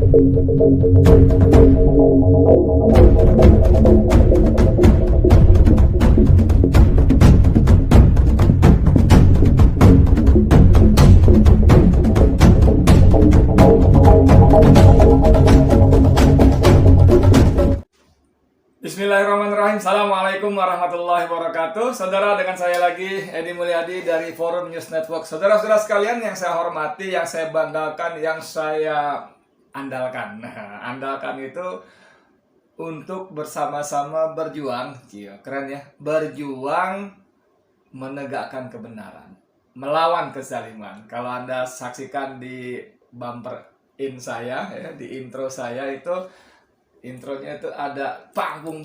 Bismillahirrahmanirrahim. Assalamualaikum warahmatullahi wabarakatuh. Saudara, dengan saya lagi Edi Mulyadi dari Forum News Network. Saudara-saudara sekalian yang saya hormati, yang saya banggakan, yang saya andalkan. Nah, andalkan itu untuk bersama-sama berjuang, keren ya, berjuang menegakkan kebenaran, melawan kezaliman. Kalau Anda saksikan di bumper in saya, ya, di intro saya itu, intronya itu ada bangung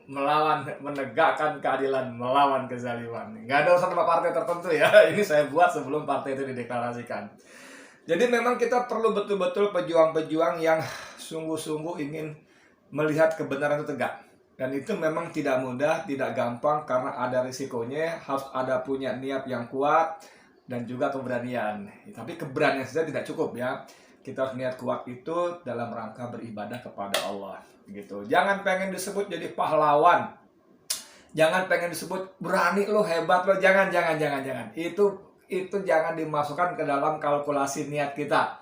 melawan, menegakkan keadilan, melawan kezaliman. Nggak ada urusan sama partai tertentu ya. Ini saya buat sebelum partai itu dideklarasikan. Jadi memang kita perlu betul-betul pejuang-pejuang yang sungguh-sungguh ingin melihat kebenaran itu tegak. Dan itu memang tidak mudah, tidak gampang, karena ada risikonya. Harus ada punya niat yang kuat dan juga keberanian. Tapi keberanian saja tidak cukup ya. Kita harus niat kuat itu dalam rangka beribadah kepada Allah gitu. Jangan pengen disebut jadi pahlawan. Jangan pengen disebut berani lo, hebat lo. Jangan. Itu jangan dimasukkan ke dalam kalkulasi niat kita.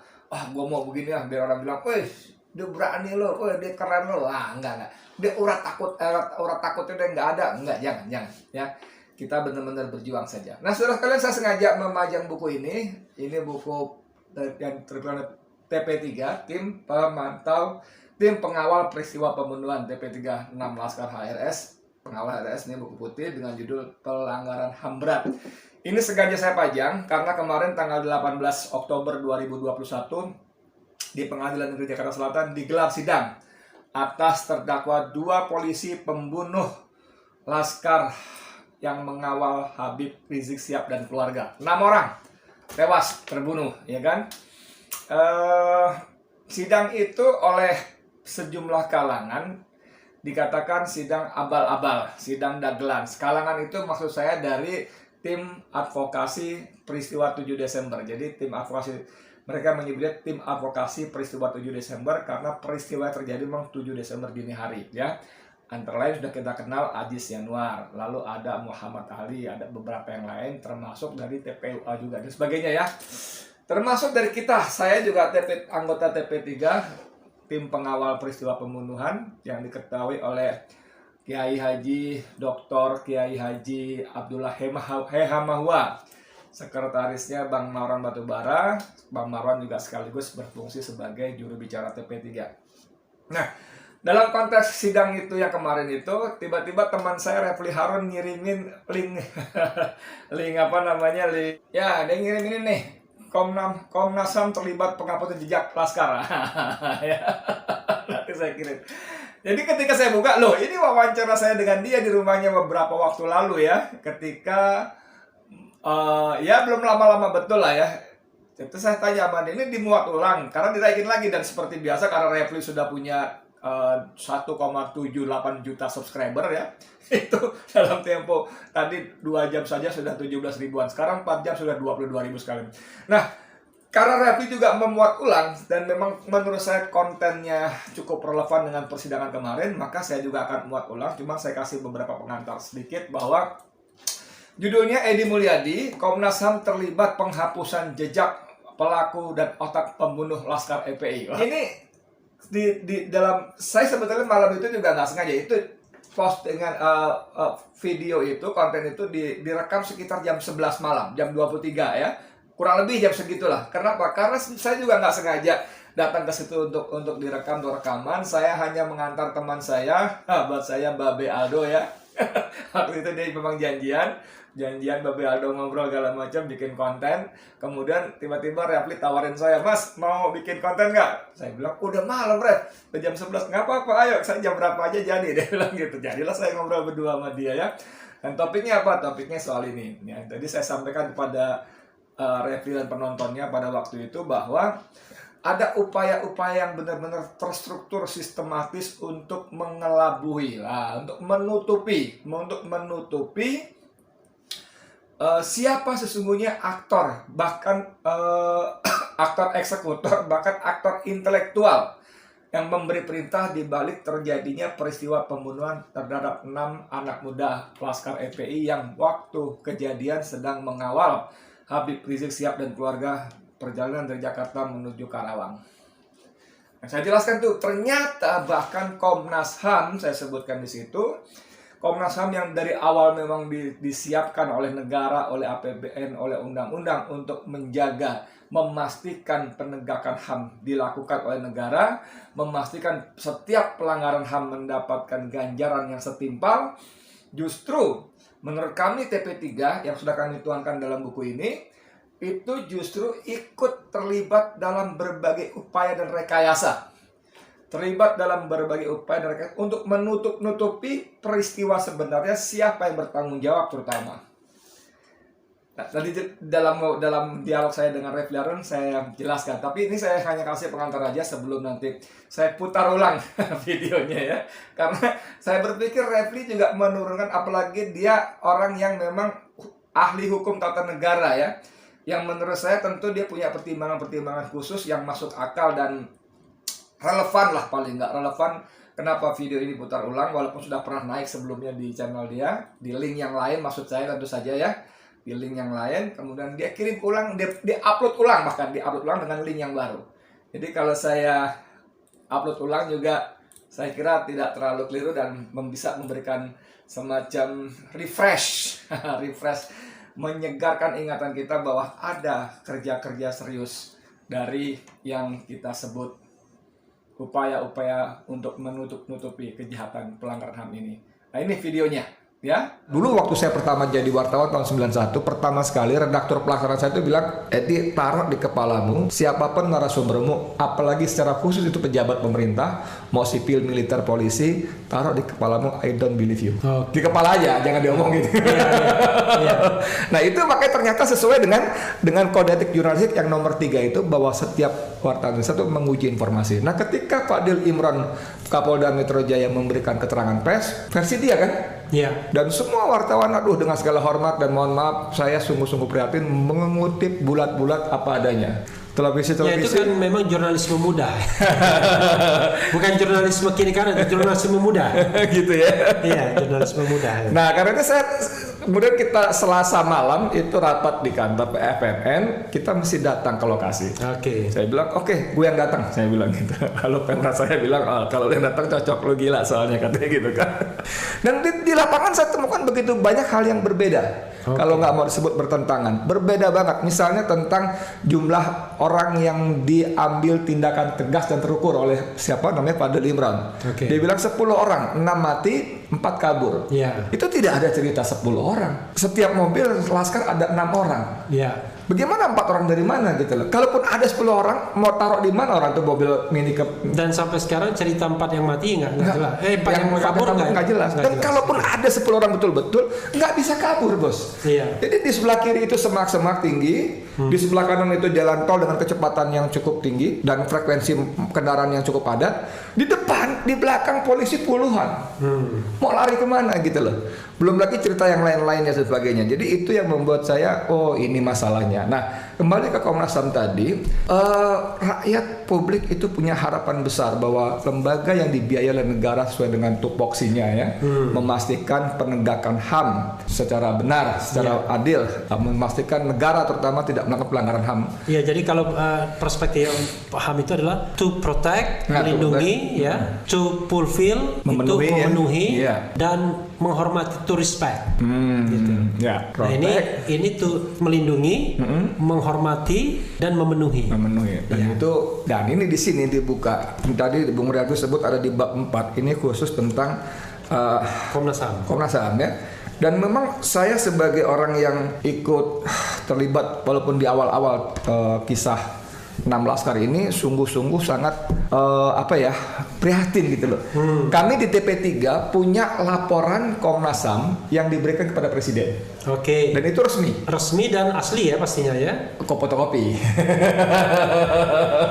Gue mau begini lah biar orang bilang, "Wih, dia berani lo, dia keren lo." Enggak. Dia urat takutnya dia enggak ada. Enggak, jangan ya. Kita benar-benar berjuang saja. Nah, saudara sekalian, saya sengaja memajang buku ini. Ini buku yang terkenal TP3, tim pengawal peristiwa pembunuhan TP36 Laskar HRS. Pengawal HRS, ini buku putih dengan judul Pelanggaran HAM Berat. Ini sengaja saya pajang karena kemarin tanggal 18 Oktober 2021 di Pengadilan Negeri Jakarta Selatan digelar sidang atas terdakwa 2 polisi pembunuh Laskar yang mengawal Habib Rizik Syihab dan keluarga. 6 orang tewas terbunuh, ya kan? Sidang itu oleh sejumlah kalangan dikatakan sidang abal-abal, sidang dagelan. Kalangan itu maksud saya dari tim advokasi peristiwa 7 Desember. Jadi tim advokasi, mereka menyebutnya tim advokasi peristiwa 7 Desember karena peristiwa terjadi memang 7 Desember dini hari ya. Antara lain sudah kita kenal Aziz Yanuar, lalu ada Muhammad Ali, ada beberapa yang lain termasuk dari TPUA juga dan sebagainya ya. Termasuk dari kita, saya juga anggota TP3, tim pengawal peristiwa pembunuhan yang diketahui oleh Kiai Haji Dr. Kiai Haji Abdullah Hehamahua, sekretarisnya Bang Marwan Batubara. Bang Marwan juga sekaligus berfungsi sebagai juru bicara TP3. Nah, dalam konteks sidang itu yang kemarin itu, tiba-tiba teman saya Refli Harun ngirimin link, ya dia ngirimin ini nih. Komnas HAM terlibat penghapusan jejak Laskar. Ya, nanti saya kirim. Jadi ketika saya buka, loh ini wawancara saya dengan dia di rumahnya beberapa waktu lalu ya. Ketika, ya belum lama-lama betul lah ya. Itu saya tanya sama dia, ini dimuat ulang karena dinaikin lagi. Dan seperti biasa karena Refli sudah punya 1,78 juta subscriber ya. Itu dalam tempo tadi 2 jam saja sudah 17 ribuan. Sekarang 4 jam sudah 22 ribu sekali. Nah, karena Refli juga memuat ulang dan memang menurut saya kontennya cukup relevan dengan persidangan kemarin, maka saya juga akan muat ulang. Cuma saya kasih beberapa pengantar sedikit bahwa judulnya Edi Mulyadi, Komnas HAM terlibat penghapusan jejak pelaku dan otak pembunuh Laskar FPI. Ini di dalam, saya sebetulnya malam itu juga nggak sengaja itu post dengan video itu, konten itu direkam sekitar jam 11 malam, jam 23 ya, kurang lebih jam segitulah. Kenapa? Karena saya juga nggak sengaja datang ke situ untuk direkam atau rekaman. Saya hanya mengantar teman saya, sahabat saya Babe Aldo ya. Waktu itu dia memang janjian Babe Aldo ngobrol segala macam, bikin konten. Kemudian tiba-tiba Refli tawarin saya, "Mas, mau bikin konten nggak?" Saya bilang, "Udah malam, Ref, udah jam 11, nggak apa-apa, ayo, saya jam berapa aja jadi." Dia bilang gitu. Jadilah saya ngobrol berdua sama dia ya. Dan topiknya apa? Topiknya soal ini ya. Jadi saya sampaikan kepada Refli dan penontonnya pada waktu itu bahwa ada upaya-upaya yang benar-benar terstruktur sistematis untuk mengelabui lah, untuk menutupi siapa sesungguhnya aktor, bahkan aktor eksekutor, bahkan aktor intelektual yang memberi perintah di balik terjadinya peristiwa pembunuhan terhadap 6 anak muda Laskar FPI yang waktu kejadian sedang mengawal Habib Rizik Syihab dan keluarga perjalanan dari Jakarta menuju Karawang. Nah, saya jelaskan tuh, ternyata bahkan Komnas HAM, saya sebutkan di situ, Komnas HAM yang dari awal memang disiapkan oleh negara, oleh APBN, oleh undang-undang untuk menjaga, memastikan penegakan HAM dilakukan oleh negara, memastikan setiap pelanggaran HAM mendapatkan ganjaran yang setimpal. Justru menurut kami TP3 yang sudah kami tuangkan dalam buku ini, itu justru ikut terlibat dalam berbagai upaya dan rekayasa. Terlibat dalam berbagai upaya dan rekayasa untuk menutup-nutupi peristiwa sebenarnya, siapa yang bertanggung jawab terutama. Nah, tadi dalam dialog saya dengan Refli Harun saya jelaskan, tapi ini saya hanya kasih pengantar aja sebelum nanti saya putar ulang videonya ya. Karena saya berpikir Refli juga menurunkan, apalagi dia orang yang memang ahli hukum tata negara ya. Yang menurut saya tentu dia punya pertimbangan-pertimbangan khusus yang masuk akal dan relevan lah, paling nggak relevan. Kenapa video ini putar ulang walaupun sudah pernah naik sebelumnya di channel dia, di link yang lain maksud saya tentu saja ya, di link yang lain, kemudian dia kirim ulang, dia upload ulang, bahkan di upload ulang dengan link yang baru. Jadi kalau saya upload ulang juga saya kira tidak terlalu keliru dan bisa memberikan semacam refresh refresh, menyegarkan ingatan kita bahwa ada kerja-kerja serius dari yang kita sebut upaya-upaya untuk menutup-nutupi kejahatan pelanggaran HAM ini. Nah, ini videonya ya. Dulu waktu saya pertama jadi wartawan tahun 91, pertama sekali redaktur pelaksana saya itu bilang, "Edi, taruh di kepalamu siapapun narasumbermu, apalagi secara khusus itu pejabat pemerintah, mau sipil, militer, polisi, taruh di kepalamu, I don't believe you." Di kepala aja, jangan diomongin. Nah, itu makanya ternyata sesuai dengan kode etik jurnalistik yang nomor 3 itu, bahwa setiap wartawan itu menguji informasi. Nah, ketika Fadil Imran Kapolda Metro Jaya memberikan keterangan pers, versi dia kan? Iya. Dan semua wartawan, aduh, dengan segala hormat dan mohon maaf, saya sungguh-sungguh prihatin mengutip bulat-bulat apa adanya. Televisi. Ya, itu kan memang jurnalisme muda. Bukan jurnalisme kiri kanan, jurnalisme muda. Gitu ya. Iya, jurnalisme muda. Nah, karena itu kemudian kita Selasa malam itu rapat di kantor FMN, kita mesti datang ke lokasi. Oke. Saya bilang, oke, gue yang datang. Saya bilang gitu. Kalau Pemda saya bilang, oh, kalau yang datang cocok, lu gila soalnya, katanya gitu kan. Dan di lapangan saya temukan begitu banyak hal yang berbeda. Kalau nggak mau disebut bertentangan, berbeda banget. Misalnya tentang jumlah orang yang diambil tindakan tegas dan terukur oleh siapa namanya Fadil Imran. Dia bilang 10 orang, 6 mati, 4 kabur. Itu tidak ada cerita 10 orang. Setiap mobil Laskar ada 6 orang. Bagaimana 4 orang dari mana gitu loh? Kalaupun ada 10 orang, mau taruh di mana orang tuh mobil mini ke? Dan sampai sekarang cerita 4 yang mati nggak jelas. 4 yang kabur nggak jelas. Dan kalaupun ada 10 orang betul-betul, nggak bisa kabur, bos. Jadi di sebelah kiri itu semak-semak tinggi, di sebelah kanan itu jalan tol dengan kecepatan yang cukup tinggi dan frekuensi kendaraan yang cukup padat. Di depan, di belakang polisi puluhan. Mau lari kemana gitu loh? Belum lagi cerita yang lain-lainnya dan sebagainya. Jadi itu yang membuat saya, oh ini masalahnya. Nah, kembali ke Komnas HAM tadi, rakyat publik itu punya harapan besar bahwa lembaga yang dibiayai oleh negara sesuai dengan tupoksinya ya, memastikan penegakan HAM secara benar, secara adil, memastikan negara terutama tidak melakukan pelanggaran HAM. Ya, jadi kalau perspektif HAM itu adalah to protect, melindungi, ya, to fulfill, memenuhi, dan menghormati, to respect. Gitu. Nah, ini tuh melindungi, menghormati dan memenuhi. Dan ini di sini dibuka. Tadi Bung Riyadu sebut ada di bab 4. Ini khusus tentang Komnas HAM ya. Dan memang saya sebagai orang yang ikut terlibat walaupun di awal-awal kisah 6 Laskar ini sungguh-sungguh sangat prihatin gitu loh. Kami di TP3 punya laporan Komnas HAM yang diberikan kepada Presiden. Dan itu resmi dan asli ya pastinya ya. Fotokopi.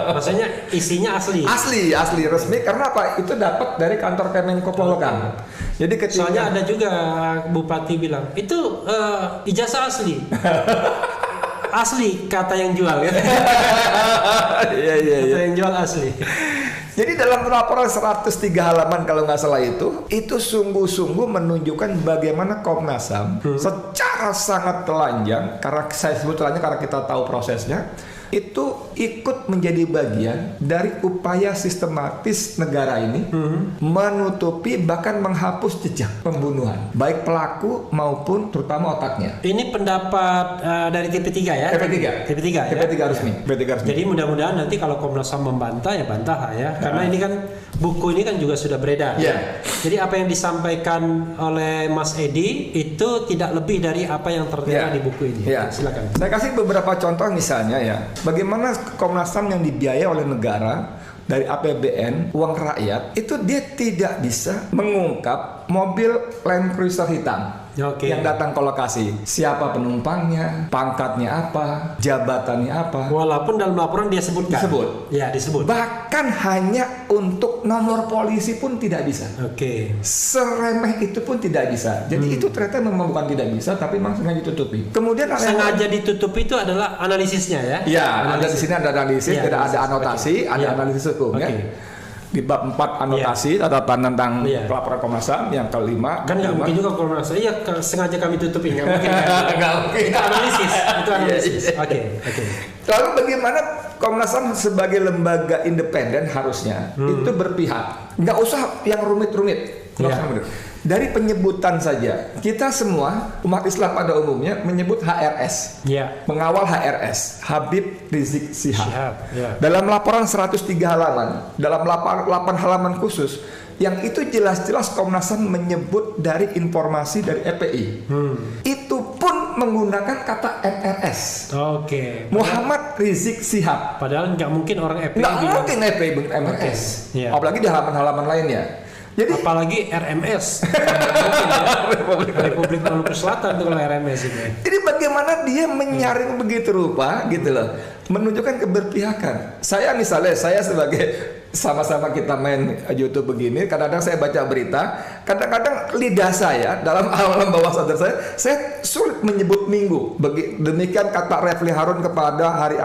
Maksudnya isinya asli. Asli resmi karena apa? Itu dapat dari kantor Kemenko Polhukam. Jadi soalnya ada juga Bupati bilang itu ijazah asli. asli kata yang jual ya. Iya. Kata yang jual asli. Jadi dalam laporan 103 halaman kalau nggak salah itu sungguh-sungguh menunjukkan bagaimana Komnas HAM secara sangat telanjang, karena saya sebut telanjang karena kita tahu prosesnya, itu ikut menjadi bagian dari upaya sistematis negara ini menutupi bahkan menghapus jejak pembunuhan baik pelaku maupun terutama otaknya. Ini pendapat dari TP3 ya? TP3 ya? TP3 resmi. Jadi mudah-mudahan nanti kalau Komnas HAM membantah ya bantah ya. Karena ini kan buku ini kan juga sudah beredar. Yeah. Jadi apa yang disampaikan oleh Mas Edi itu tidak lebih dari apa yang tertera di buku ini. Silakan. Saya kasih beberapa contoh misalnya ya. Bagaimana Komnas HAM yang dibiayai oleh negara dari APBN, uang rakyat, itu dia tidak bisa mengungkap mobil Land Cruiser hitam yang datang ke lokasi. Siapa penumpangnya, pangkatnya apa, jabatannya apa. Walaupun dalam laporan dia sebutkan. Disebut. Bahkan hanya untuk nomor polisi pun tidak bisa. Seremeh itu pun tidak bisa. Jadi itu ternyata memang bukan tidak bisa, tapi memang sengaja ditutupi. Kemudian sengaja ditutupi itu adalah analisisnya ya? Ya, ada di sini ada analisis, ada anotasi, ada analisis hukum ya. Di bab 4 anotasi catatan tentang pelaporan Komnas HAM, yang kelima kan nggak mungkin juga Komnas HAM sengaja kami tutupi, nggak mungkin itu analisis. Oke. Lalu bagaimana Komnas HAM sebagai lembaga independen harusnya itu berpihak, nggak usah yang rumit-rumit. Dari penyebutan saja, kita semua umat Islam pada umumnya menyebut HRS, mengawal HRS, Habib Rizik Syihab. Dalam laporan 103 halaman, dalam 8 halaman khusus, yang itu jelas-jelas Komnas HAM menyebut dari informasi dari EPI. Itu pun menggunakan kata MRS. Muhammad Rizik Syihab. Padahal nggak mungkin orang EPI. Nggak mungkin EPI MRS. Apalagi di halaman-halaman lainnya. Jadi, apalagi RMS Republik Maluku Selatan tuh kalau RMS itu. Jadi bagaimana dia menyaring begitu rupa gitu loh, menunjukkan keberpihakan. Saya misalnya, saya sebagai sama-sama kita main YouTube begini, kadang-kadang saya baca berita, kadang-kadang lidah saya dalam alam bawah sadar saya sulit menyebut minggu. Demikian kata Refli Harun kepada hari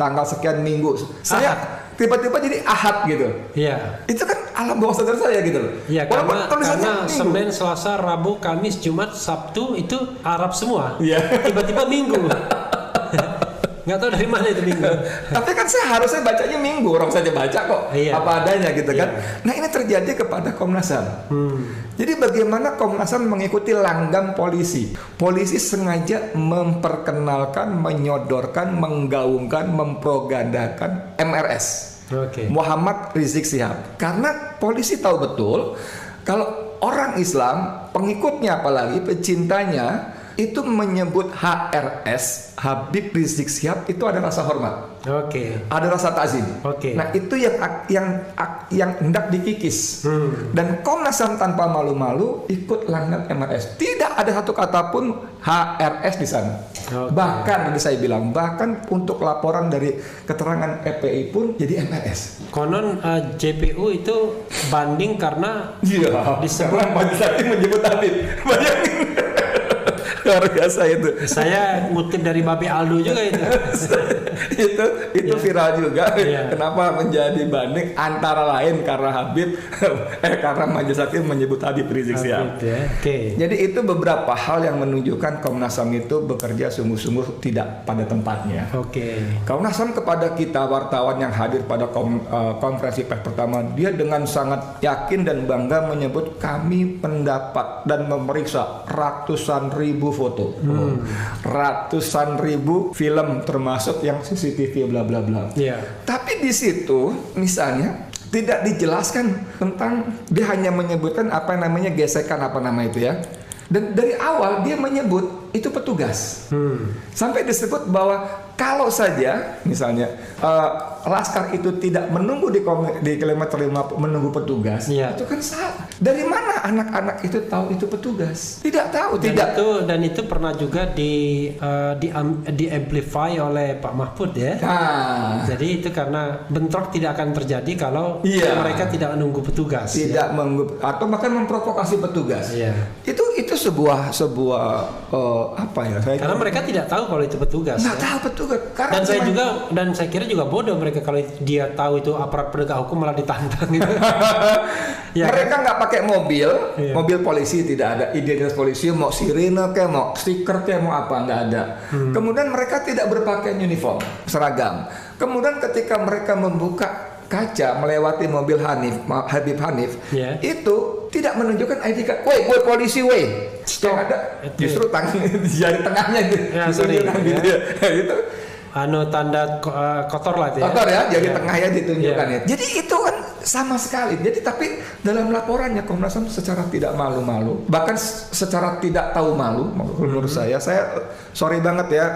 tanggal sekian minggu. Saya tiba-tiba jadi Ahad gitu. Itu kan alam bawah sadar saya gitu loh. Karena Senin, Selasa, Rabu, Kamis, Jumat, Sabtu itu Arab semua. Tiba-tiba Minggu. Nggak tahu dari mana itu Minggu. Tapi kan saya harusnya bacanya Minggu, orang saja baca kok apa adanya gitu kan. Nah ini terjadi kepada Komnas HAM. Jadi bagaimana Komnas HAM mengikuti langgam polisi. Polisi sengaja memperkenalkan, menyodorkan, menggaungkan, mempropagandakan MRS. Muhammad Rizik Syihab. Karena polisi tahu betul kalau orang Islam, pengikutnya apalagi pecintanya, itu menyebut HRS, Habib Rizik Syihab, itu ada rasa hormat. Ada rasa takzim. Nah itu yang hendak dikikis. Dan Komnas HAM tanpa malu-malu ikut langgam MRS. Tidak ada satu kata pun HRS di sana. Bahkan tadi saya bilang, bahkan untuk laporan dari keterangan EPI pun jadi MRS. Konon JPU itu banding karena disebut Majelis Hakim menyebut Habib. Bayangin. Luar biasa itu. Saya ngutip dari Babi Aldo juga itu. itu viral juga. Kenapa menjadi banding antara lain karena Habib karena Majelis Hakim menyebut Habib Rizik Syihab. Jadi itu beberapa hal yang menunjukkan Komnas HAM itu bekerja sungguh-sungguh tidak pada tempatnya. Komnas HAM kepada kita wartawan yang hadir pada konferensi pers pertama, dia dengan sangat yakin dan bangga menyebut kami mendapat dan memeriksa ratusan ribu foto, ratusan ribu film termasuk yang CCTV bla bla bla. Tapi di situ misalnya tidak dijelaskan tentang, dia hanya menyebutkan apa yang namanya gesekan apa nama itu ya. Dan dari awal dia menyebut itu petugas. Sampai disebut bahwa kalau saja misalnya laskar itu tidak menunggu di kilometer 50 menunggu petugas, itu kan salah. Dari mana anak-anak itu tahu itu petugas? Tidak tahu, dan itu pernah juga di amplify oleh Pak Mahfud ya. Jadi itu karena bentrok tidak akan terjadi kalau mereka tidak menunggu petugas. Atau bahkan memprovokasi petugas. Itu sebuah apa ya? Karena mereka tidak tahu kalau itu petugas. Nggak tahu petugas. Dan saya kira juga bodoh mereka kalau dia tahu itu aparat penegak hukum malah ditantang gitu. Mereka nggak pakai mobil polisi, tidak ada identitas polisi, mau sirine kayak mau stiker kayak mau apa, nggak ada. Kemudian mereka tidak berpakaian uniform seragam. Kemudian ketika mereka membuka kaca melewati mobil Habib Hanif, itu tidak menunjukkan ID card. Gue polisi, yang ada justru jari tengahnya gitu. Tanda kotor lah ya. Kotor ya, jari tengahnya ditunjukkan ya. Jadi itu kan sama sekali. Jadi tapi dalam laporannya Komnas HAM secara tidak malu-malu, bahkan secara tidak tahu malu, menurut saya sorry banget ya,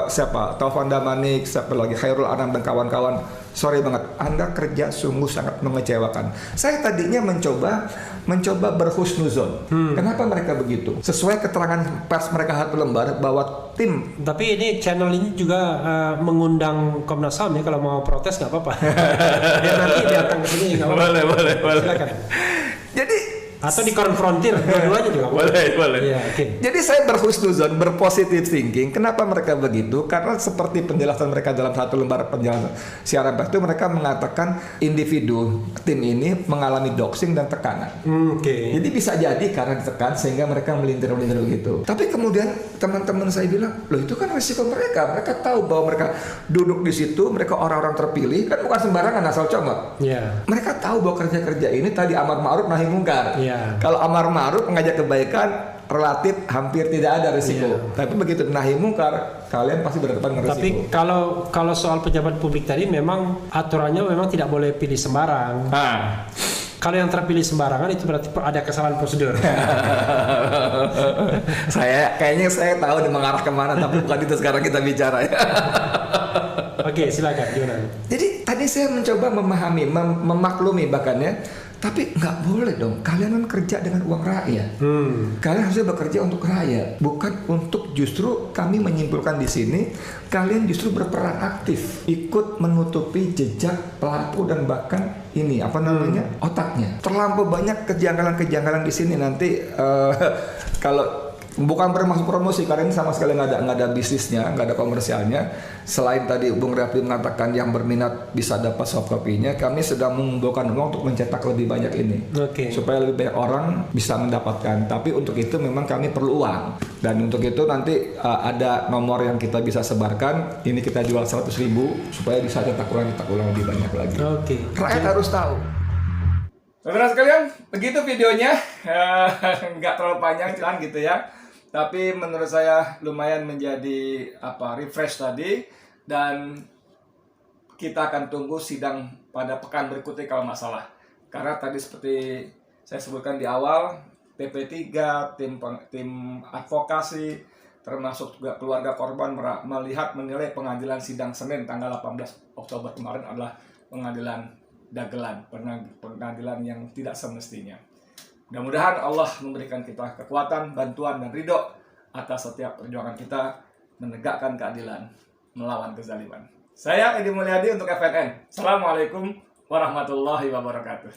siapa Taufan Damanik, siapa lagi Khairul Anam dan kawan-kawan, sorry banget, Anda kerja sungguh sangat mengecewakan. Saya tadinya mencoba berhusnuzon. Kenapa mereka begitu? Sesuai keterangan pers mereka satu lembar bahwa tim. Tapi ini channel ini juga mengundang Komnas HAM ya, kalau mau protes nggak apa-apa. Ya nanti datang ke sini. Boleh. Silakan. Jadi atau dikonfrontir dua-duanya juga boleh. Ya, okay. Jadi saya berhusnuzon, berpositif thinking. Kenapa mereka begitu? Karena seperti penjelasan mereka dalam satu lembar penjelasan siaran pers itu, mereka mengatakan individu tim ini mengalami doxing dan tekanan. Jadi bisa jadi karena ditekan sehingga mereka melintir begitu. Tapi kemudian teman-teman saya bilang, loh itu kan risiko mereka. Mereka tahu bahwa mereka duduk di situ, mereka orang-orang terpilih, kan bukan sembarangan asal comot. Mereka tahu bahwa kerja-kerja ini tadi amar ma'ruf nahi mungkar. Kalau amar ma'ruf mengajak kebaikan relatif hampir tidak ada risiko. Tapi begitu nahi mungkar, kalian pasti berhadapan dengan risiko. Tapi kalau soal pejabat publik tadi memang aturannya memang tidak boleh pilih sembarang. Kalau yang terpilih sembarangan itu berarti ada kesalahan prosedur. Kayaknya saya tahu dia mengarah kemana, tapi bukan itu sekarang kita bicara ya. Oke, silakan gimana? Jadi tadi saya mencoba memahami, memaklumi bahkan ya. Tapi nggak boleh dong, kalian kan kerja dengan uang rakyat. Kalian harusnya bekerja untuk rakyat, bukan untuk justru kami menyimpulkan di sini, kalian justru berperan aktif, ikut menutupi jejak pelaku dan bahkan ini otaknya. Terlampau banyak kejanggalan-kejanggalan di sini nanti kalau bukan bermaksud promosi, karena ini sama sekali nggak ada bisnisnya, nggak ada komersialnya. Selain tadi Bung Refli mengatakan yang berminat bisa dapat soft copy-nya, kami sedang mengumpulkan uang untuk mencetak lebih banyak ini, supaya lebih banyak orang bisa mendapatkan. Tapi untuk itu memang kami perlu uang, dan untuk itu nanti ada nomor yang kita bisa sebarkan. Ini kita jual 100.000 supaya bisa cetak ulang lebih banyak lagi. Rakyat harus tahu. Saudara sekalian, begitu videonya, nggak terlalu panjang kan gitu ya. Tapi menurut saya lumayan menjadi refresh tadi, dan kita akan tunggu sidang pada pekan berikutnya kalau nggak salah. Karena tadi seperti saya sebutkan di awal, PP3, tim advokasi, termasuk juga keluarga korban menilai pengadilan sidang Senin tanggal 18 Oktober kemarin adalah pengadilan dagelan, pengadilan yang tidak semestinya. Mudah-mudahan Allah memberikan kita kekuatan, bantuan, dan ridho atas setiap perjuangan kita menegakkan keadilan, melawan kezaliman. Saya Edi Mulyadi untuk FNN. Assalamualaikum warahmatullahi wabarakatuh.